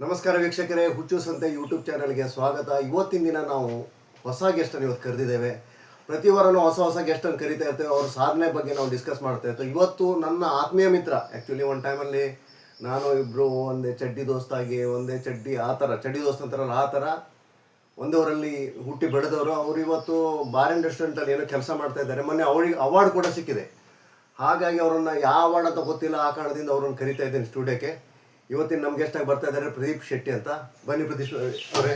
ನಮಸ್ಕಾರ ವೀಕ್ಷಕರೇ, ಹುಚ್ಚು ಸಂತೆ ಯೂಟ್ಯೂಬ್ ಚಾನಲ್ಗೆ ಸ್ವಾಗತ. ಇವತ್ತಿನ ದಿನ ನಾವು ಹೊಸ ಗೆಸ್ಟನ್ನು ಇವತ್ತು ಕರೆದಿದ್ದೇವೆ. ಪ್ರತಿ ವಾರನೂ ಹೊಸ ಗೆಸ್ಟನ್ನು ಕರಿತಾ ಇರ್ತೇವೆ. ಅವ್ರ ಸಾಧನೆ ಬಗ್ಗೆ ನಾವು ಡಿಸ್ಕಸ್ ಮಾಡ್ತಾ ಇರ್ತೇವೆ. ಇವತ್ತು ನನ್ನ ಆತ್ಮೀಯ ಮಿತ್ರ, ಆ್ಯಕ್ಚುಲಿ ಒಂದು ಟೈಮಲ್ಲಿ ನಾನು ಇಬ್ಬರು ಒಂದೇ ಚಡ್ಡಿ ದೋಸ್ತಾಗಿ, ಒಂದೇ ಚಡ್ಡಿ ಆ ಥರ ಚಡ್ಡಿ ದೋಸ್ತ ಅಂತಾರಲ್ಲ ಆ ಥರ ಒಂದೇ ಊರಲ್ಲಿ ಹುಟ್ಟಿ ಬೆಳೆದವರು. ಅವರು ಇವತ್ತು ಬಾರ್ ಆ್ಯಂಡ್ ರೆಸ್ಟೋರೆಂಟಲ್ಲಿ ಏನೋ ಕೆಲಸ ಮಾಡ್ತಾ ಇದ್ದಾರೆ. ಮೊನ್ನೆ ಅವರಿಗೆ ಅವಾರ್ಡ್ ಕೂಡ ಸಿಕ್ಕಿದೆ. ಹಾಗಾಗಿ ಅವರನ್ನು ಯಾವ ಅವಾರ್ಡ್ ಅಂತ ಗೊತ್ತಿಲ್ಲ, ಆ ಕಾರಣದಿಂದ ಅವರನ್ನು ಕರಿತಾ ಇದ್ದೇನೆ ಸ್ಟುಡಿಯೋಕ್ಕೆ. ಇವತ್ತಿನ ನಮ್ಮ ಗೆಸ್ಟಾಗಿ ಬರ್ತಾ ಇದ್ದಾರೆ ಪ್ರದೀಪ್ ಶೆಟ್ಟಿ ಅಂತ. ಬನ್ನಿ ಪ್ರದೀಪ್ ಅವರೇ,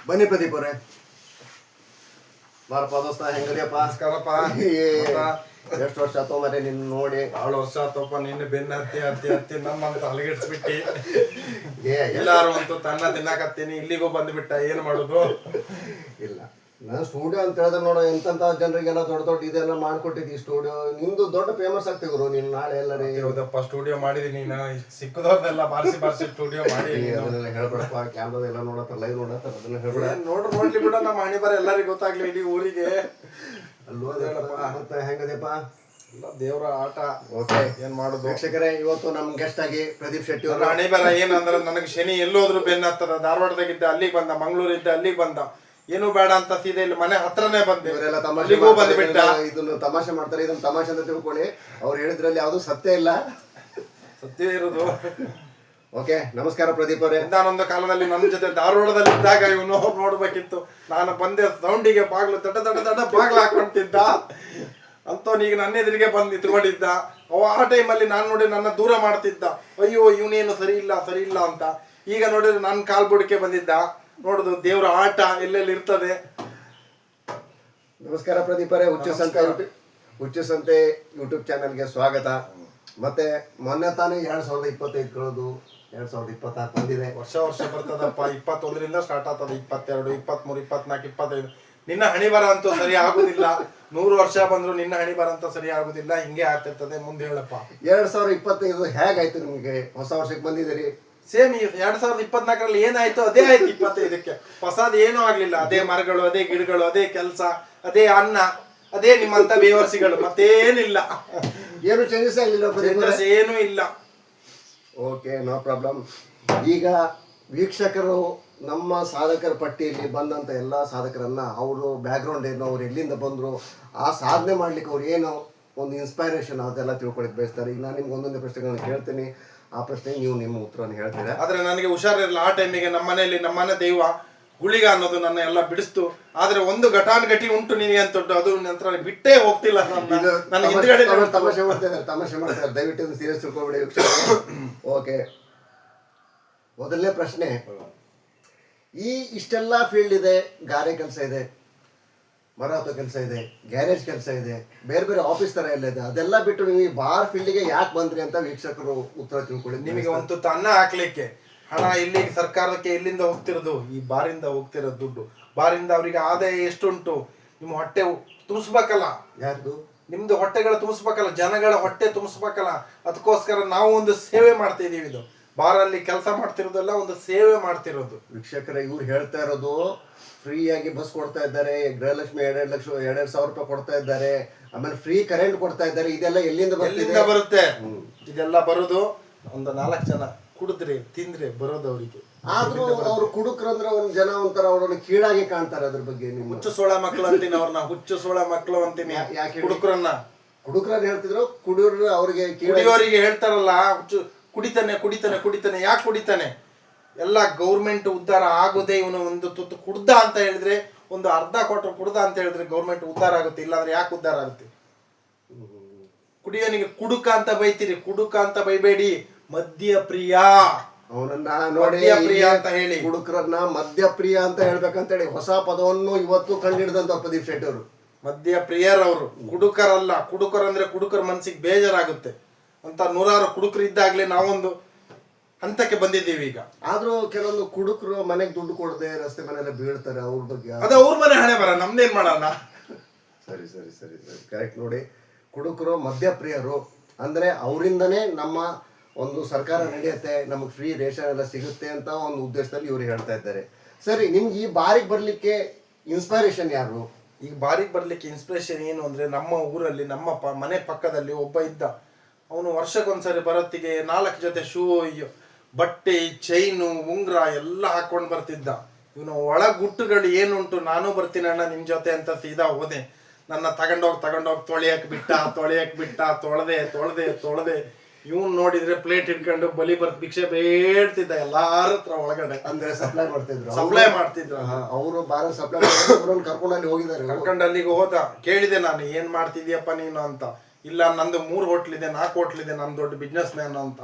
ಬನ್ನಿ ಪ್ರದೀಪ್ ಅವರೇ. ಬಾರಪ್ಪ ದೋಸ್ತ, ಹೆಂಗದಿಯಪ್ಪ? ನಮಸ್ಕಾರಪ್ಪ. ಎಷ್ಟು ವರ್ಷ ಆತೋ ಮರೆ ನಿನ್ನ ನೋಡಿ? 6 ವರ್ಷ ಆತಪ್ಪ. ನಿನ್ನ ಬೆನ್ನ ಹತ್ತಿ ನಮ್ಮಂತ ಹಲಗಿಡ್ಸ್ಬಿಟ್ಟಿ. ಎಲ್ಲಾರು ಅಂತೂ ತನ್ನ ತಿನ್ನಾಕತ್ತೀನಿ, ಇಲ್ಲಿಗೂ ಬಂದ್ಬಿಟ್ಟ. ಏನ್ ಮಾಡುದು? ಇಲ್ಲ, ನಾನು ಸ್ಟುಡಿಯೋ ಅಂತ ಹೇಳಿದ್ರೆ ನೋಡೋ, ಎಂತೆಂಥ ಜನರಿಗೆಲ್ಲ ದೊಡ್ಡ ಇದೆಲ್ಲ ಮಾಡ್ಕೊಟ್ಟಿದ್ದಿ ಸ್ಟುಡಿಯೋ. ನಿಮ್ದು ದೊಡ್ಡ ಫೇಮಸ್ ಆಗ್ತಿದ್ರು ನೀನು. ನಾಳೆ ಎಲ್ಲರೂ ಹೌದಪ್ಪ, ಸ್ಟುಡಿಯೋ ಮಾಡಿದೀನಿ. ಸಿಕ್ಕದವ್ರನ್ನೆಲ್ಲ ಬಾರಿಸಿ ಸ್ಟುಡಿಯೋ ಮಾಡಿ. ಅದನ್ನೆಲ್ಲ ಹೇಳ್ಬೇಡಪ್ಪ, ಕ್ಯಾಮ್ರಾದೆಲ್ಲ ನೋಡತ್ತಾರ, ಲೈವ್ ನೋಡತ್ತಾರ, ಅದನ್ನ ಹೇಳ್ಬೇಡ. ನೋಡ್ಲಿ ಬಿಡ, ನಮ್ಮ ಹಣಿ ಬರ ಎಲ್ಲರಿಗೂ ಗೊತ್ತಾಗ್ಲಿ ಇಡೀ ಊರಿಗೆ. ಅಲ್ವಾ ಮತ್ತೆ ಹೆಂಗದಪ್ಪ? ಎಲ್ಲ ದೇವ್ರ ಆಟ. ಓಕೆ, ಏನ್ ಮಾಡುದು? ವೀಕ್ಷಕರೇ, ಇವತ್ತು ನಮ್ಮ ಗೆಸ್ಟ್ ಆಗಿ ಪ್ರದೀಪ್ ಶೆಟ್ಟಿ ಅವರು. ಹಣಿ ಬರ ಏನಂದ್ರ, ನನಗೆ ಶನಿ ಎಲ್ಲೋದ್ರು ಬೆನ್ನ ಹತ್ತದ. ಧಾರವಾಡದಾಗಿದ್ದ ಅಲ್ಲಿಗೆ ಬಂದ, ಮಂಗಳೂರಿದ್ದ ಅಲ್ಲಿಗೆ ಬಂದ. ಏನು ಬೇಡ ಅಂತ ಸೀದಾ ಇಲ್ಲಿ ಮನೆ ಹತ್ರನೇ ಬಂದೆ. ಇವರೆಲ್ಲ ತಮಾಷೆ ಬಂದ್ಬಿಟ್ಟ. ಇದನ್ನು ತಮಾಷೆ ಮಾಡ್ತಾರೆ, ಇದನ್ನ ತಮಾಷೆ ಅಂತ ತಿಳ್ಕೊಳ್ಳಿ. ಅವ್ರು ಹೇಳಿದ್ರಲ್ಲಿ ಯಾವುದು ಸತ್ಯ ಇಲ್ಲ, ಸತ್ಯ ಇರೋದು. ಓಕೆ, ನಮಸ್ಕಾರ ಪ್ರದೀಪ್ ಅವರೇ. ಒಂದಾನೊಂದು ಕಾಲದಲ್ಲಿ ನನ್ನ ಜೊತೆ ಧಾರವಾಡದಲ್ಲಿ ಇದ್ದಾಗ ಇವನು ನೋಡ್ಬೇಕಿತ್ತು. ನಾನು ಬಂದೆ ಸೌಂಡಿಗೆ ಬಾಗ್ಲು ತಟ ಬಾಗ್ಲು ಹಾಕೊಂತಿದ್ದ. ಅಂತವನೀಗ ನನ್ನ ಎದುರಿಗೆ ಬಂದು ನಿಂತ್ಕೊಂಡಿದ್ದ. ಆ ಟೈಮಲ್ಲಿ ನಾನು ನೋಡಿ ನನ್ನ ದೂರ ಮಾಡ್ತಿದ್ದ. ಅಯ್ಯೋ ಇವನೇನು ಸರಿ ಇಲ್ಲ ಅಂತ. ಈಗ ನೋಡಿದ್ರೆ ನನ್ನ ಕಾಲ್ ಬುಡಕ್ಕೆ ಬಂದಿದ್ದ. ನೋಡುದು ದೇವ್ರ ಆಟ ಎಲ್ಲೆಲ್ಲಿ ಇರ್ತದೆ. ನಮಸ್ಕಾರ ಪ್ರದೀಪ್ ಅವರೇ. ಹುಚ್ಚು ಸಂತೆ ಯೂಟ್ಯೂಬ್ ಚಾನಲ್ಗೆ ಸ್ವಾಗತ. ಮತ್ತೆ ಮೊನ್ನೆ ತಾನೇ 2025 ಕಳೆದು 2024 ಬಂದಿದೆ. ವರ್ಷ ಬರ್ತದಪ್ಪ. 21ರಿಂದ ಸ್ಟಾರ್ಟ್ ಆಗ್ತದೆ. 22, 23, 24, 25. ನಿನ್ನ ಹಣಿ ಬರ ಅಂತೂ ಸರಿ ಆಗುದಿಲ್ಲ. 100 ವರ್ಷ ಬಂದ್ರು ನಿನ್ನ ಹಣಿ ಬರ ಅಂತ ಸರಿ ಆಗುದಿಲ್ಲ. ಹಿಂಗೆ ಆಗ್ತಿರ್ತದೆ. ಮುಂದೆ ಹೇಳಪ್ಪ. 2025 ಹೇಗಾಯ್ತು ನಿಮ್ಗೆ? ಹೊಸ ವರ್ಷಕ್ಕೆ ಬಂದಿದ್ದೀರಿ. ಸೇಮ್ 2024ರಲ್ಲಿ ಏನಾಯ್ತು ಅದೇ ಆಯ್ತು 25ಕ್ಕೆ. ಹೊಸದು ಏನೂ ಆಗ್ಲಿಲ್ಲ. ಅದೇ ಮರಗಳು, ಅದೇ ಗಿಡಗಳು, ಅದೇ ಕೆಲಸ, ಅದೇ ಅನ್ನ, ಅದೇ ನಿಮ್ಮಂತ ಬೇವರ್ಸಿಗಳು, ಮತ್ತೇನಿಲ್ಲ. ಏನು ಚೇಂಜಸ್ ಆಗಿಲ್ಲ, ಏನೂ ಇಲ್ಲ. Okay, no problem. ಈಗ ವೀಕ್ಷಕರು ನಮ್ಮ ಸಾಧಕರ ಪಟ್ಟಿಯಲ್ಲಿ ಬಂದಂಥ ಎಲ್ಲ ಸಾಧಕರನ್ನ ಅವರು ಬ್ಯಾಕ್ಗ್ರೌಂಡ್ ಏನು, ಅವ್ರು ಎಲ್ಲಿಂದ ಬಂದರು, ಆ ಸಾಧನೆ ಮಾಡ್ಲಿಕ್ಕೆ ಅವ್ರು ಏನು ಒಂದು ಇನ್ಸ್ಪೈರೇಷನ್ ಅದೆಲ್ಲ ತಿಳ್ಕೊಳ್ಳಿಕ್ಕೆ ಬಯಸ್ತಾರೆ. ಈಗ ನಾನು ನಿಮ್ಗೆ ಒಂದೊಂದೇ ಪ್ರಶ್ನೆಗಳನ್ನ ಕೇಳ್ತೀನಿ. ಆ ಪ್ರಶ್ನೆಗೆ ನೀವು ನಿಮ್ಮ ಉತ್ತರವನ್ನು ಹೇಳ್ತೀರಾ. ಆದ್ರೆ ನನಗೆ ಹುಷಾರಿರಲಿಲ್ಲ ಆ ಟೈಮಿಗೆ. ನಮ್ಮನೆ ದೈವ ಗುಳಿಗ ಅನ್ನೋದು ನನ್ನ ಎಲ್ಲ ಬಿಡಿಸ್ತು. ಆದ್ರೆ ಒಂದು ಘಟಾನುಘಟಿ ಉಂಟು ನಿನಗೆ ಅಂತ, ಅದು ನಂತರ ಬಿಟ್ಟೇ ಹೋಗ್ತಿಲ್ಲ. ತಮಾಷೆ ಮಾಡ್ತಾರೆ, ದಯವಿಟ್ಟು ಸೀರಿಯಸ್ ತಿಳ್ಕೊಬೇಡಿ. ಓಕೆ, ಮೊದಲನೇ ಪ್ರಶ್ನೆ. ಇಷ್ಟೆಲ್ಲ ಫೀಲ್ಡ್ ಇದೆ, ಗಾರೆ ಕೆಲಸ ಇದೆ, ಮರ ಹತ್ತೋ ಕೆಲಸ ಇದೆ, ಗ್ಯಾರೇಜ್ ಕೆಲಸ ಇದೆ, ಬೇರೆ ಬೇರೆ ಆಫೀಸ್ ತರ ಎಲ್ಲ ಇದೆ. ಅದೆಲ್ಲ ಬಿಟ್ಟು ನೀವು ಈ ಬಾರ್ ಫೀಲ್ಡ್ಗೆ ಯಾಕೆ ಬಂದ್ರಿ ಅಂತ ವೀಕ್ಷಕರು ಉತ್ತರ ತಿಳ್ಕೊಳ್ಳಿ. ನಿಮಗೆ ಒಂದು ಅನ್ನ ಹಾಕ್ಲಿಕ್ಕೆ ಹಣ ಇಲ್ಲಿಗೆ ಸರ್ಕಾರಕ್ಕೆ ಎಲ್ಲಿಂದ ಹೋಗ್ತಿರೋದು? ಈ ಬಾರಿಂದ ಹೋಗ್ತಿರೋದು ದುಡ್ಡು. ಬಾರಿಂದ ಅವರಿಗೆ ಆದಾಯ ಎಷ್ಟುಂಟು? ನಿಮ್ಮ ಹೊಟ್ಟೆ ತುಂಬಿಸ್ಬೇಕಲ್ಲ. ಯಾರ್ದು? ನಿಮ್ದು ಹೊಟ್ಟೆಗಳು ತುಂಬಿಸ್ಬೇಕಲ್ಲ, ಜನಗಳ ಹೊಟ್ಟೆ ತುಂಬಿಸ್ಬೇಕಲ್ಲ. ಅದಕ್ಕೋಸ್ಕರ ನಾವು ಒಂದು ಸೇವೆ ಮಾಡ್ತಾ ಇದೀವಿ. ಇದು ಬಾರಲ್ಲಿ ಕೆಲಸ ಮಾಡ್ತಿರೋದೆಲ್ಲ ಒಂದು ಸೇವೆ ಮಾಡ್ತಿರೋದು. ವೀಕ್ಷಕರ, ಇವ್ರು ಹೇಳ್ತಾ ಇರೋದು ಫ್ರೀಯಾಗಿ ಬಸ್ ಕೊಡ್ತಾ ಇದ್ದಾರೆ, ಗೃಹಲಕ್ಷ್ಮಿ 2,000 ರೂಪಾಯಿ ಕೊಡ್ತಾ ಇದ್ದಾರೆ, ಆಮೇಲೆ ಫ್ರೀ ಕರೆಂಟ್ ಕೊಡ್ತಾ ಇದ್ದಾರೆ. ಇದೆಲ್ಲ ಎಲ್ಲಿಂದ ಬರುತ್ತೆ? ಇದೆಲ್ಲ ಬರೋದು ಒಂದು 4 ಜನ ಕುಡಿದ್ರೆ ತಿಂದ್ರೆ ಬರೋದು ಅವರಿಗೆ. ಆದ್ರೂ ಅವ್ರು ಕುಡುಕ್ರಂದ್ರೆ ಒಂದು ಜನ ಒಂಥರ ಅವ್ರನ್ನ ಕೀಳಾಗಿ ಕಾಣ್ತಾರೆ. ಅದ್ರ ಬಗ್ಗೆ ಹುಚ್ಚು ಸೋಳ ಮಕ್ಕಳು ಅಂತೀನಿ ಅವ್ರನ್ನ. ಹುಚ್ಚು ಸೋಳ ಮಕ್ಕಳು ಅಂತೀನಿ. ಕುಡುಕ್ರನ್ನ ಹೇಳ್ತಿದ್ರು. ಕುಡಿಯೋರು ಅವ್ರಿಗೆ ಕುಡಿಯೋರಿಗೆ ಹೇಳ್ತಾರಲ್ಲ, ಹುಚ್ಚು ಕುಡಿತಾನೆ. ಯಾಕೆ ಕುಡಿತಾನೆ? ಎಲ್ಲ ಗೌರ್ಮೆಂಟ್ ಉದ್ಧಾರ ಆಗೋದೇ ಇವನು ಒಂದು ತುತ್ತು ಕುಡ್ದ ಅಂತ ಹೇಳಿದ್ರೆ, ಒಂದು ಅರ್ಧ ಕೊಟ್ಟರು ಕುಡ್ದ ಅಂತ ಹೇಳಿದ್ರೆ ಗೌರ್ಮೆಂಟ್ ಉದ್ಧಾರ ಆಗುತ್ತೆ. ಇಲ್ಲಾಂದ್ರೆ ಯಾಕೆ ಉದ್ಧಾರ ಆಗುತ್ತೆ? ಕುಡಿಯೋನಿಗೆ ಕುಡುಕ ಅಂತ ಬೈತೀರಿ. ಕುಡುಕ ಅಂತ ಬೈಬೇಡಿ, ಮದ್ಯಪ್ರಿಯ. ಅವನನ್ನ ನೋಡಿ ಅಂತ ಹೇಳಿ ಕುಡುಕರನ್ನ ಮದ್ಯಪ್ರಿಯ ಅಂತ ಹೇಳ್ಬೇಕಂತ ಹೇಳಿ ಹೊಸ ಪದವನ್ನು ಇವತ್ತು ಕಂಡಿಡಿದಂತ ಪ್ರದೀಪ್ ಶೆಟ್ಟಿ ಅವರು. ಮದ್ಯಪ್ರಿಯರವರು, ಕುಡುಕರಲ್ಲ. ಕುಡುಕರಂದ್ರೆ ಕುಡುಕರ ಮನ್ಸಿಗೆ ಬೇಜಾರಾಗುತ್ತೆ ಅಂತ 100 ಕುಡುಕರು ಇದ್ದಾಗ್ಲೇ ನಾವೊಂದು ಹಂತಕ್ಕೆ ಬಂದಿದ್ದೀವಿ ಈಗ. ಆದ್ರೂ ಕೆಲವೊಂದು ಕುಡುಕರು ಮನೆಗೆ ದುಡ್ಡು ಕೊಡದೆ ರಸ್ತೆ ಮನೆಯಲ್ಲ ಬೀಳ್ತಾರೆ. ಅವ್ರ ಬಗ್ಗೆ ಅದು ಅವ್ರ ಮನೆ ಹಣೆ ಬರ, ನಮ್ದೇನ್ ಮಾಡೋಣ. ಸರಿ, ಕರೆಕ್ಟ್. ನೋಡಿ, ಕುಡುಕರು ಮದ್ಯಪ್ರಿಯರು ಅಂದ್ರೆ ಅವರಿಂದನೇ ನಮ್ಮ ಒಂದು ಸರ್ಕಾರ ನಡೆಯುತ್ತೆ, ನಮಗೆ ಫ್ರೀ ರೇಷನ್ ಎಲ್ಲ ಸಿಗುತ್ತೆ ಅಂತ ಒಂದು ಉದ್ದೇಶದಲ್ಲಿ ಇವ್ರು ಹೇಳ್ತಾ ಇದ್ದಾರೆ. ಸರಿ, ನಿಮ್ಗೆ ಈ ಬಾರಿಗೆ ಬರ್ಲಿಕ್ಕೆ ಇನ್ಸ್ಪೈರೇಷನ್ ಯಾರು? ಈಗ ಬಾರಿಗೆ ಬರ್ಲಿಕ್ಕೆ ಇನ್ಸ್ಪಿರೇಷನ್ ಏನು ಅಂದ್ರೆ, ನಮ್ಮ ಊರಲ್ಲಿ ನಮ್ಮ ಮನೆ ಪಕ್ಕದಲ್ಲಿ ಒಬ್ಬ ಇದ್ದ. ಅವನು ವರ್ಷಕ್ಕೊಂದ್ಸರಿ ಬರೋತ್ತಿಗೆ 4 ಜೊತೆ ಶೂ, ಬಟ್ಟೆ, ಚೈನು, ಉಂಗ್ರ ಎಲ್ಲ ಹಾಕೊಂಡು ಬರ್ತಿದ್ದ. ಇವನು ಒಳಗುಟ್ಟುಗಳು ಏನುಂಟು, ನಾನು ಬರ್ತೀನಿ ಅಣ್ಣ ನಿಮ್ ಜೊತೆ ಅಂತ ಸೀದಾ ಹೋದೆ. ನನ್ನ ತಗೊಂಡೋಗಿ ತೊಳೆಯಕ್ ಬಿಟ್ಟ, ತೊಳೆದೆ. ಇವನ್ ನೋಡಿದ್ರೆ ಪ್ಲೇಟ್ ಇಟ್ಕೊಂಡು ಬಲಿ ಭಿಕ್ಷೆ ಬೇಡ್ತಿದ್ದ ಎಲ್ಲಾರ ಹತ್ರ ಒಳಗಡೆ. ಅಂದ್ರೆ ಸಪ್ಲೈ ಮಾಡ್ತಿದ್ರು ಅವರು ಬಾರ ಸಪ್ಲೈ ಕರ್ಕೊಂಡು ಅಲ್ಲಿ ಹೋಗಿದ್ದಾರೆ. ಕರ್ಕೊಂಡು ಅಲ್ಲಿಗೆ ಹೋದ. ಕೇಳಿದೆ ನಾನು, ಏನ್ ಮಾಡ್ತಿದ್ಯಪ್ಪ ನೀನು ಅಂತ. ಇಲ್ಲ ನಂದು 3 ಹೋಟ್ಲಿದೆ 4 ಹೋಟ್ಲಿದೆ, ನಾನು ದೊಡ್ಡ ಬಿಸ್ನೆಸ್ ಮ್ಯಾನ್ ಅಂತ.